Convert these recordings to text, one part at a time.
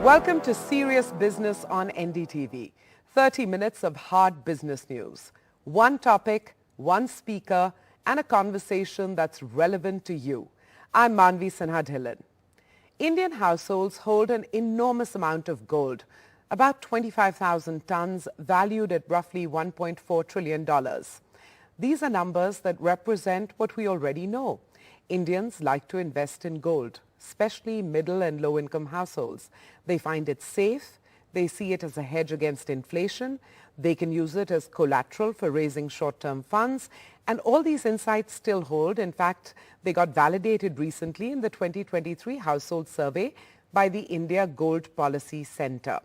Welcome to Serious Business on NDTV. 30 minutes of hard business news. One topic, one speaker, and a conversation that's relevant to you. I'm Manvi Sinha Dhillon. Indian households hold an enormous amount of gold, about 25,000 tons, valued at roughly $1.4 trillion. These are numbers that represent what we already know. Indians like to invest in gold, especially middle and low-income households. They find it safe. They see it as a hedge against inflation. They can use it as collateral for raising short-term funds. And all these insights still hold. In fact, they got validated recently in the 2023 household survey by the India Gold Policy Center.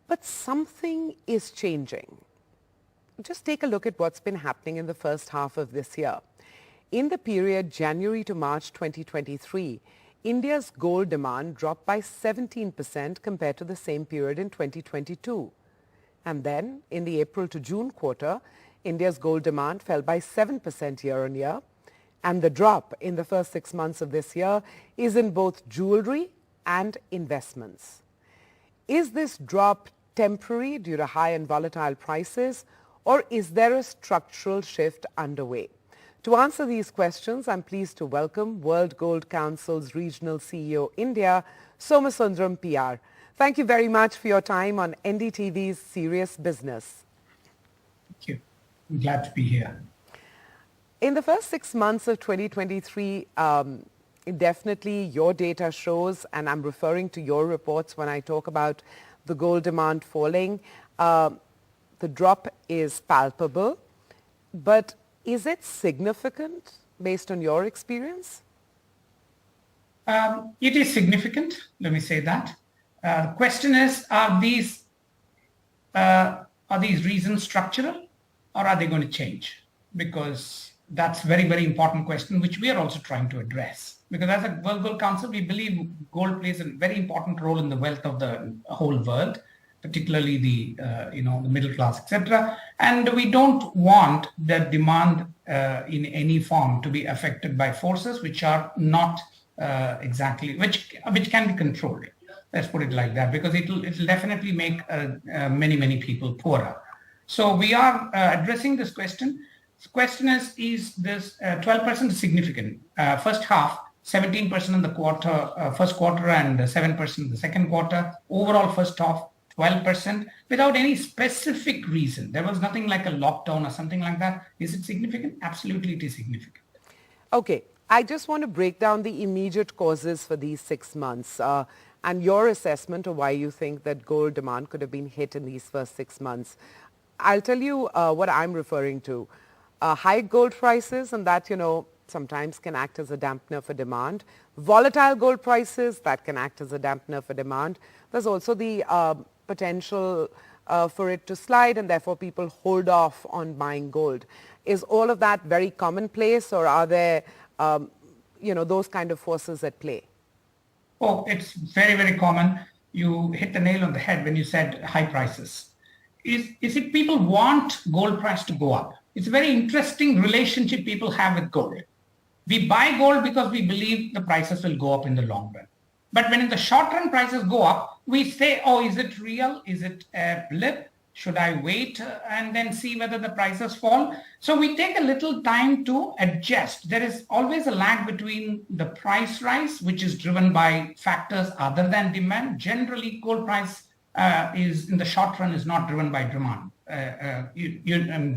But something is changing. Just take a look at what's been happening in the first half of this year. In the period January to March 2023, India's gold demand dropped by 17% compared to the same period in 2022. And then, in the April to June quarter, India's gold demand fell by 7% year-on-year. And the drop in the first 6 months of this year is in both jewelry and investments. Is this drop temporary due to high and volatile prices, or is there a structural shift underway? To answer these questions, I'm pleased to welcome World Gold Council's Regional CEO India, Somasundaram PR. Thank you very much for your time on NDTV's Serious Business. Thank you. I'm glad to be here. In the first 6 months of 2023, definitely your data shows, and I'm referring to your reports when I talk about the gold demand falling, the drop is palpable, but is it significant based on your experience? It is significant, let me say that. The question is, are these reasons structural, or are they going to change? Because that's a very, very important question, which we are also trying to address. Because as a World Gold Council, we believe gold plays a very important role in the wealth of the whole world, particularly the middle class, etc. And we don't want the demand in any form to be affected by forces which are not which can be controlled. Let's put it like that, because it'll definitely make many people poorer. So we are addressing this question. The question is this 12% significant? First half, 17% in the first quarter, and 7% in the second quarter. Overall, first half, 12% without any specific reason. There was nothing like a lockdown or something like that. Is it significant? Absolutely, it is significant. Okay. I just want to break down the immediate causes for these 6 months and your assessment of why you think that gold demand could have been hit in these first 6 months. I'll tell you what I'm referring to. High gold prices, and that, sometimes can act as a dampener for demand. Volatile gold prices, that can act as a dampener for demand. There's also the potential for it to slide, and therefore people hold off on buying gold. Is all of that very commonplace, or are there, those kind of forces at play? Oh, it's very, very common. You hit the nail on the head when you said high prices. Is it people want gold price to go up? It's a very interesting relationship people have with gold. We buy gold because we believe the prices will go up in the long run. But when in the short run prices go up, we say, oh, is it real? Is it a blip? Should I wait and then see whether the prices fall? So we take a little time to adjust. There is always a lag between the price rise, which is driven by factors other than demand. Generally, gold price is in the short run is not driven by demand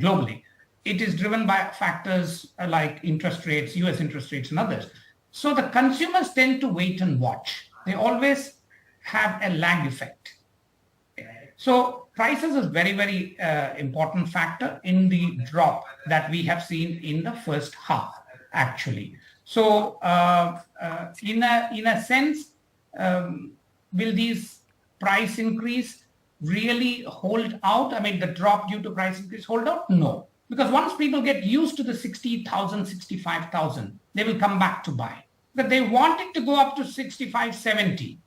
globally. It is driven by factors like interest rates, US interest rates and others. So the consumers tend to wait and watch. They always have a lag effect. So prices is very, very important factor in the drop that we have seen in the first half, actually. So in a sense, will these price increase really hold out? I mean, the drop due to price increase hold out? No. Because once people get used to the 60,000, 65,000, they will come back to buy. But they want it to go up to 65, 70.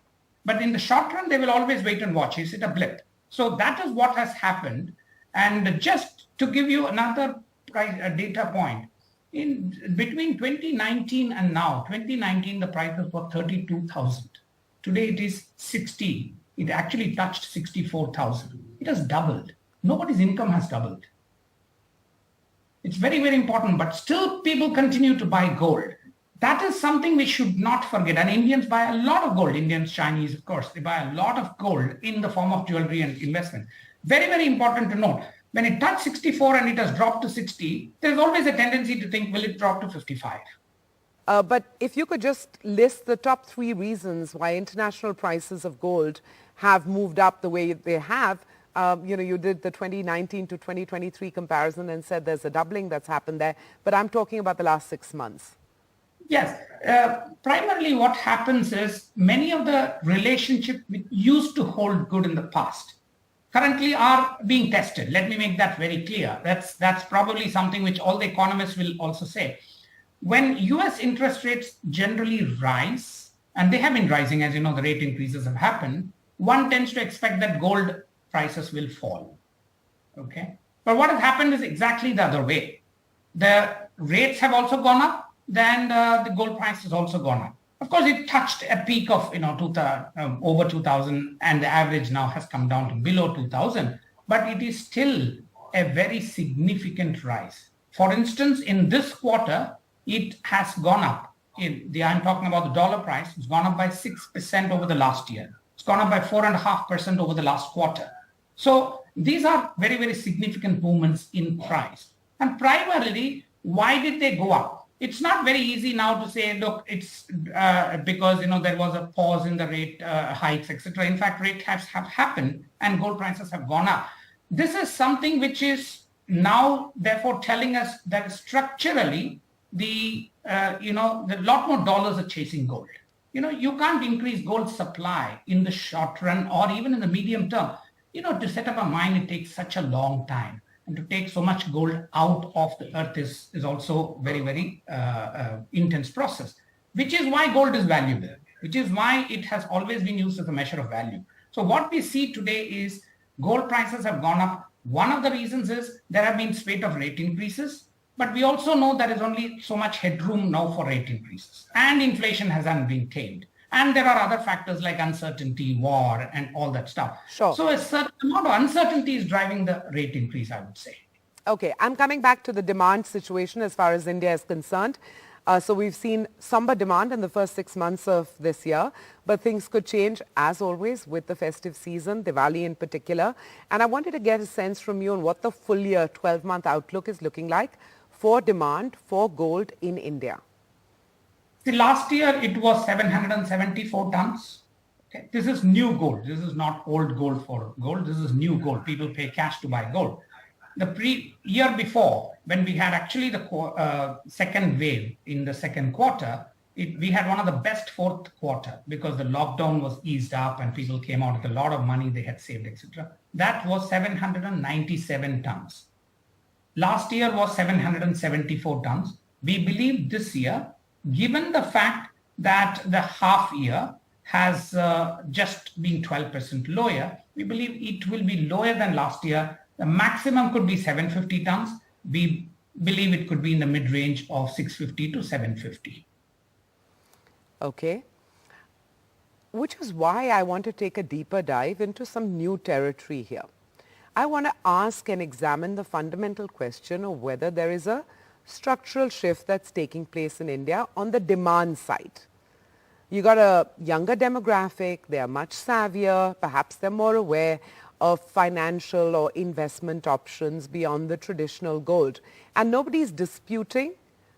But in the short run, they will always wait and watch. Is it a blip? So that is what has happened. And just to give you another data point, in between 2019 and now, 2019, the prices were 32,000. Today it is 60. It actually touched 64,000. It has doubled. Nobody's income has doubled. It's very, very important, but still people continue to buy gold. That is something we should not forget. And Indians buy a lot of gold. Indians, Chinese, of course, they buy a lot of gold in the form of jewelry and investment. Very, very important to note. When it touched 64 and it has dropped to 60, there's always a tendency to think, will it drop to 55? But if you could just list the top 3 reasons why international prices of gold have moved up the way they have. You did the 2019 to 2023 comparison and said there's a doubling that's happened there. But I'm talking about the last 6 months. Yes. Primarily what happens is many of the relationships which used to hold good in the past currently are being tested. Let me make that very clear. That's probably something which all the economists will also say. When US interest rates generally rise, and they have been rising, as you know, the rate increases have happened, one tends to expect that gold prices will fall. Okay. But what has happened is exactly the other way. The rates have also gone up, then the gold price has also gone up. Of course, it touched a peak of over 2,000, and the average now has come down to below 2,000. But it is still a very significant rise. For instance, in this quarter, it has gone up. I'm talking about the dollar price. It's gone up by 6% over the last year. It's gone up by 4.5% over the last quarter. So these are very, very significant movements in price. And primarily, why did they go up? It's not very easy now to say, look, it's because there was a pause in the rate hikes, etc. In fact, rate hikes have happened and gold prices have gone up. This is something which is now therefore telling us that structurally the lot more dollars are chasing gold. You can't increase gold supply in the short run or even in the medium term. To set up a mine, it takes such a long time. And to take so much gold out of the earth is also very, very intense process, which is why gold is valuable, which is why it has always been used as a measure of value. So what we see today is gold prices have gone up. One of the reasons is there have been spate of rate increases, but we also know there is only so much headroom now for rate increases, and inflation hasn't been tamed. And there are other factors like uncertainty, war, and all that stuff. Sure. So a certain amount of uncertainty is driving the rate increase, I would say. Okay, I'm coming back to the demand situation as far as India is concerned. So we've seen somber demand in the first 6 months of this year, but things could change as always with the festive season, Diwali in particular. And I wanted to get a sense from you on what the full year 12-month outlook is looking like for demand for gold in India. See, last year it was 774 tons. Okay. This is new gold. This is not old gold for gold. This is new gold. People pay cash to buy gold. The year before, when we had actually the second wave in the second quarter, we had one of the best fourth quarter because the lockdown was eased up and people came out with a lot of money they had saved, etc. That was 797 tons. Last year was 774 tons. We believe this year, given the fact that the half year has just been 12% lower, we believe it will be lower than last year. The maximum could be 750 tons. We believe it could be in the mid-range of 650 to 750. Okay. Which is why I want to take a deeper dive into some new territory here. I want to ask and examine the fundamental question of whether there is a structural shift that's taking place in India on the demand side. You got a younger demographic, they are much savvier, perhaps they're more aware of financial or investment options beyond the traditional gold. And nobody's disputing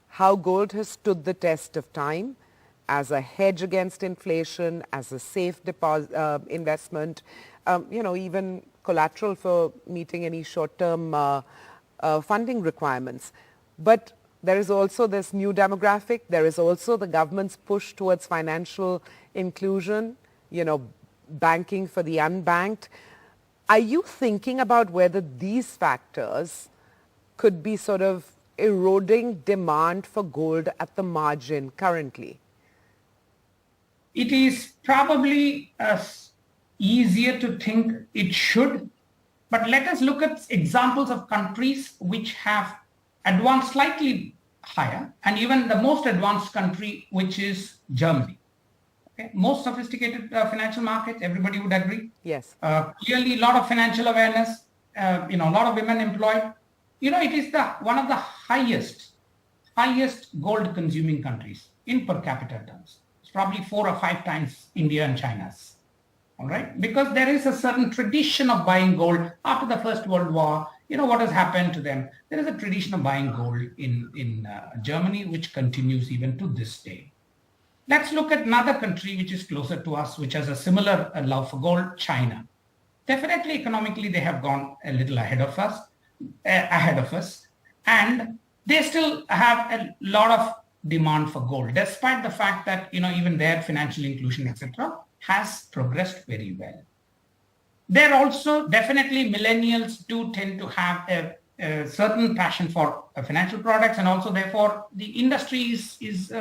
how gold has stood the test of time as a hedge against inflation, as a safe deposit, investment, even collateral for meeting any short-term funding requirements. But there is also this new demographic. There is also the government's push towards financial inclusion, banking for the unbanked. Are you thinking about whether these factors could be sort of eroding demand for gold at the margin currently? It is probably easier to think it should, but let us look at examples of countries which have advanced slightly higher, and even the most advanced country, which is Germany. Okay? Most sophisticated financial markets, everybody would agree. Yes. Clearly, a lot of financial awareness, a lot of women employed. It is one of the highest gold consuming countries in per capita terms. It's probably 4 or 5 times India and China's. All right, because there is a certain tradition of buying gold after the First World War. What has happened to them? There is a tradition of buying gold in Germany, which continues even to this day. Let's look at another country which is closer to us, which has a similar love for gold, China. Definitely economically, they have gone a little ahead of us, and they still have a lot of demand for gold, despite the fact that, even their financial inclusion, etc., has progressed very well. There also, definitely millennials do tend to have a certain passion for financial products, and also therefore the industry is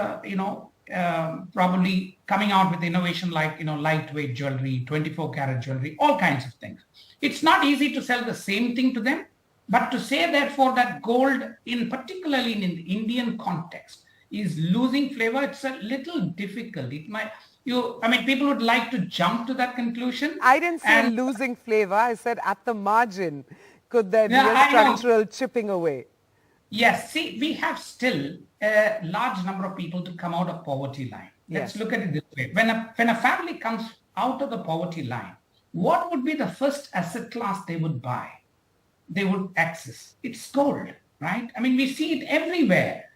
probably coming out with innovation like, lightweight jewelry, 24 karat jewelry, all kinds of things. It's not easy to sell the same thing to them, but to say therefore that gold, particularly in the Indian context, is losing flavor, it's a little difficult. People would like to jump to that conclusion. I didn't say losing flavor. I said at the margin, could there be a structural chipping away? Yes. See, we have still a large number of people to come out of poverty line. Let's look at it this way. When a family comes out of the poverty line, what would be the first asset class they would buy? They would access. It's gold, right? We see it everywhere.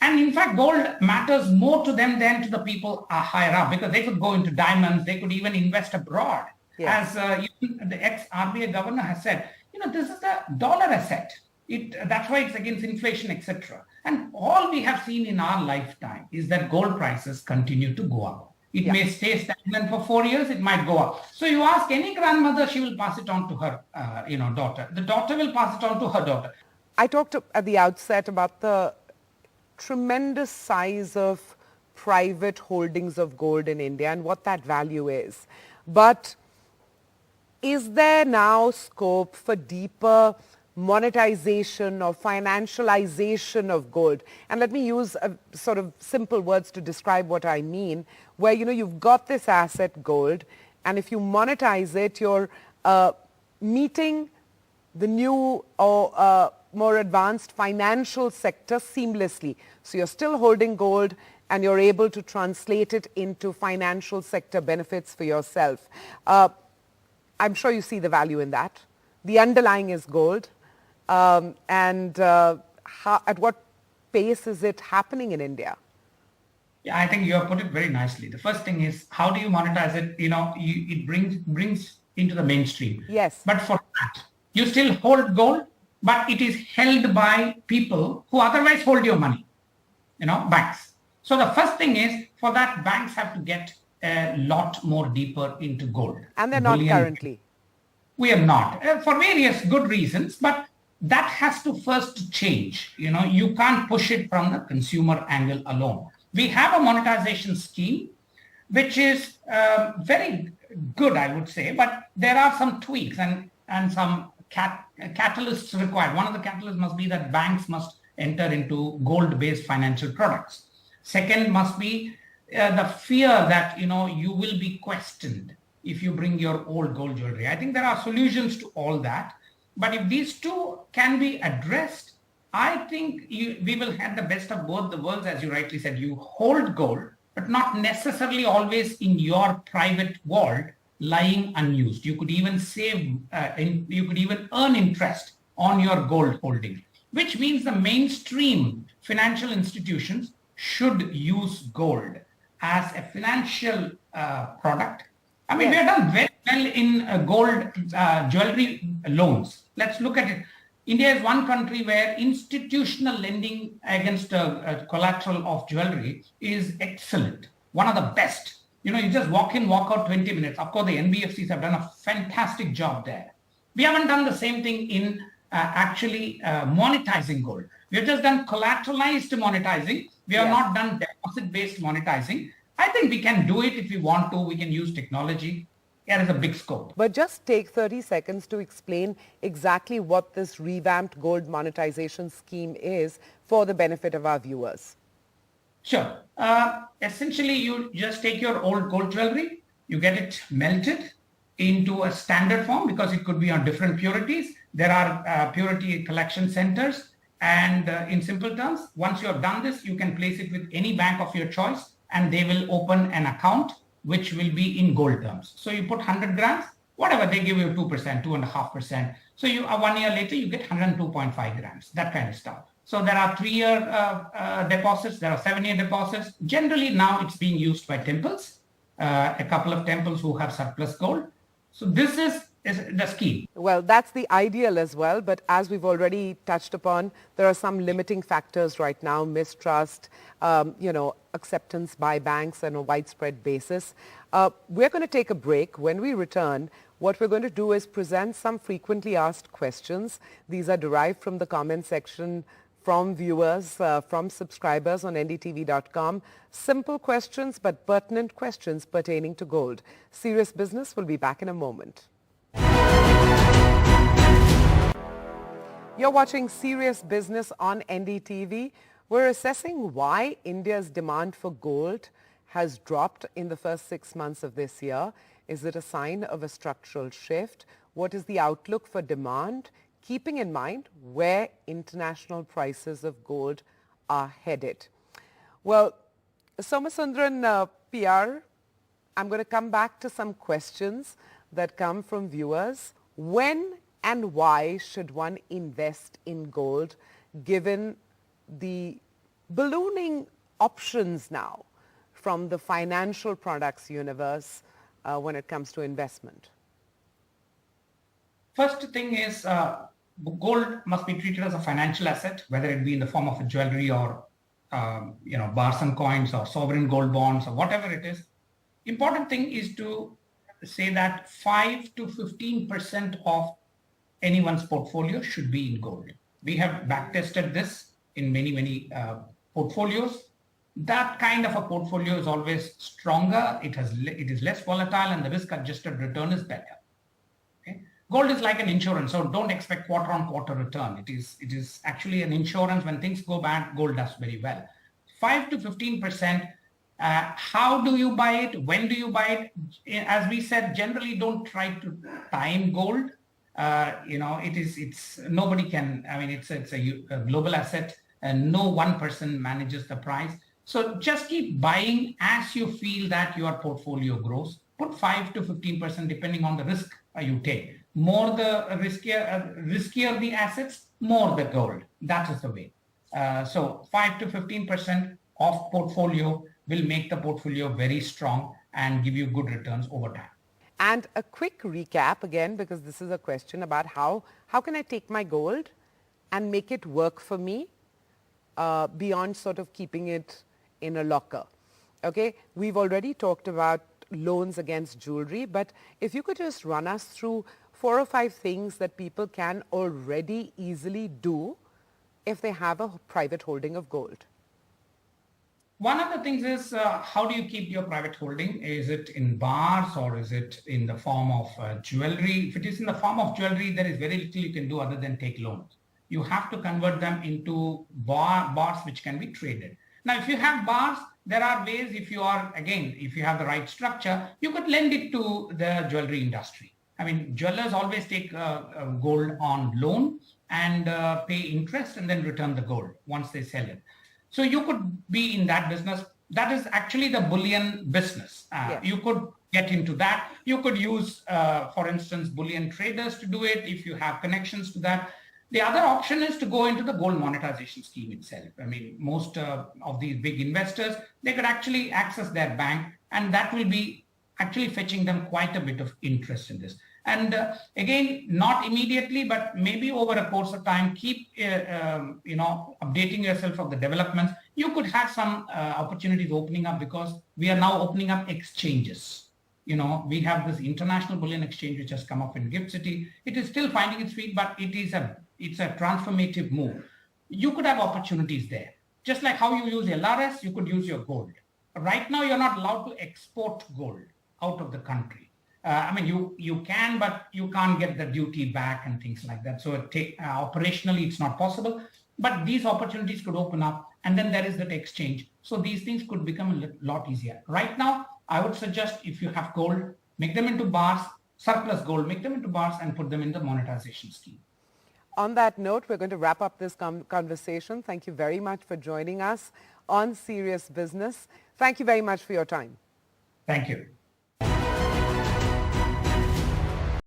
And in fact, gold matters more to them than to the people higher up, because they could go into diamonds, they could even invest abroad. Yes. As even the ex-RBI governor has said, this is the dollar asset. That's why it's against inflation, etc. And all we have seen in our lifetime is that gold prices continue to go up. It may stay stagnant for 4 years, it might go up. So you ask any grandmother, she will pass it on to her daughter. The daughter will pass it on to her daughter. I talked at the outset about the tremendous size of private holdings of gold in India and what that value is. But is there now scope for deeper monetization or financialization of gold? And let me use a sort of simple words to describe what I mean, where, you've got this asset gold, and if you monetize it, you're meeting the new or more advanced financial sector seamlessly. So you're still holding gold and you're able to translate it into financial sector benefits for yourself. I'm sure you see the value in that. The underlying is gold. At what pace is it happening in India? Yeah, I think you have put it very nicely. The first thing is, how do you monetize it? It brings into the mainstream. Yes. But for that, you still hold gold, but it is held by people who otherwise hold your money, banks. So the first thing is, for that, banks have to get a lot more deeper into gold. And they're not currently. We are not, for various good reasons, but that has to first change. You can't push it from the consumer angle alone. We have a monetization scheme, which is very good, I would say, but there are some tweaks and some catalysts required. One of the catalysts must be that banks must enter into gold-based financial products. Second must be the fear that, you will be questioned if you bring your old gold jewelry. I think there are solutions to all that. But if these two can be addressed, I think we will have the best of both the worlds. As you rightly said, you hold gold, but not necessarily always in your private vault lying unused. You could even you could even earn interest on your gold holding, which means the mainstream financial institutions should use gold as a financial product. We have done very well in gold jewelry loans. Let's look at it. India is one country where institutional lending against collateral of jewelry is excellent. One of the best. You just walk in, walk out 20 minutes. Of course, the NBFCs have done a fantastic job there. We haven't done the same thing in actually monetizing gold. We have just done collateralized monetizing. We have not done deposit-based monetizing. I think we can do it if we want to. We can use technology. There is a big scope. But just take 30 seconds to explain exactly what this revamped gold monetization scheme is for the benefit of our viewers. Sure. Essentially, you just take your old gold jewelry, you get it melted into a standard form because it could be on different purities. There are purity collection centers. And in simple terms, once you have done this, you can place it with any bank of your choice and they will open an account which will be in gold terms. So you put 100 grams, whatever, they give you 2%, 2.5%. So you 1 year later, you get 102.5 grams, that kind of stuff. So there are 3-year deposits, there are 7-year deposits. Generally now it's being used by temples, a couple of temples who have surplus gold. So this is the scheme. Well, that's the ideal as well, but as we've already touched upon, there are some limiting factors right now, mistrust, acceptance by banks on a widespread basis. We're going to take a break. When we return, what we're going to do is present some frequently asked questions. These are derived from the comment section, from viewers, from subscribers on NDTV.com. Simple questions, but pertinent questions pertaining to gold. Serious Business will be back in a moment. You're watching Serious Business on NDTV. We're assessing why India's demand for gold has dropped in the first 6 months of this year. Is it a sign of a structural shift? What is the outlook for demand, keeping in mind where international prices of gold are headed? Well, Somasundaram PR, I'm going to come back to some questions that come from viewers. When and why should one invest in gold given the ballooning options now from the financial products universe when it comes to investment? First thing is gold must be treated as a financial asset, whether it be in the form of a jewelry or bars and coins or sovereign gold bonds or whatever it is. Important thing is to say that 5 to 15% of anyone's portfolio should be in gold. We have backtested this in many portfolios. That kind of a portfolio is always stronger. It is less volatile and the risk-adjusted return is better. Okay? Gold is like an insurance, so don't expect quarter-on-quarter return. It is actually an insurance. When things go bad, gold does very well. 5 to 15%. How do you buy it? When do you buy it? As we said, generally don't try to time gold. It's nobody can. I mean, it's a global asset, and no one person manages the price. So just keep buying as you feel that your portfolio grows. Put 5 to 15% depending on the risk you take. More the riskier the assets, more the gold. That is the way. So 5 to 15% of portfolio will make the portfolio very strong and give you good returns over time. And a quick recap again, because this is a question about how can I take my gold and make it work for me beyond sort of keeping it in a locker. Okay, we've already talked about loans against jewelry, but if you could just run us through 4 or 5 things that people can already easily do if they have a private holding of gold. One of the things is how do you keep your private holding? Is it in bars or is it in the form of jewelry? If it is in the form of jewelry, there is very little you can do other than take loans. You have to convert them into bars which can be traded. Now, if you have bars, there are ways. If you have the right structure, you could lend it to the jewelry industry. I mean, jewelers always take gold on loan and pay interest and then return the gold once they sell it. So you could be in that business. That is actually the bullion business. Yes. You could get into that. You could use, for instance, bullion traders to do it if you have connections to that. The other option is to go into the gold monetization scheme itself. I mean, most of these big investors, they could actually access their bank, and that will be actually fetching them quite a bit of interest in this. And again, not immediately, but maybe over a course of time, keep updating yourself of the developments. You could have some opportunities opening up because we are now opening up exchanges. We have this international bullion exchange which has come up in Gift City. It is still finding its feet, but it's a transformative move. You could have opportunities there. Just like how you use LRS, you could use your gold. Right now, you're not allowed to export gold out of the country. You can, but you can't get the duty back and things like that. So operationally, it's not possible. But these opportunities could open up. And then there is that exchange So these things could become a lot easier. Right now, I would suggest if you have gold, make them into bars, surplus gold, make them into bars and put them in the monetization scheme. On that note, we're going to wrap up this conversation. Thank you very much for joining us on Serious Business. Thank you very much for your time. Thank you.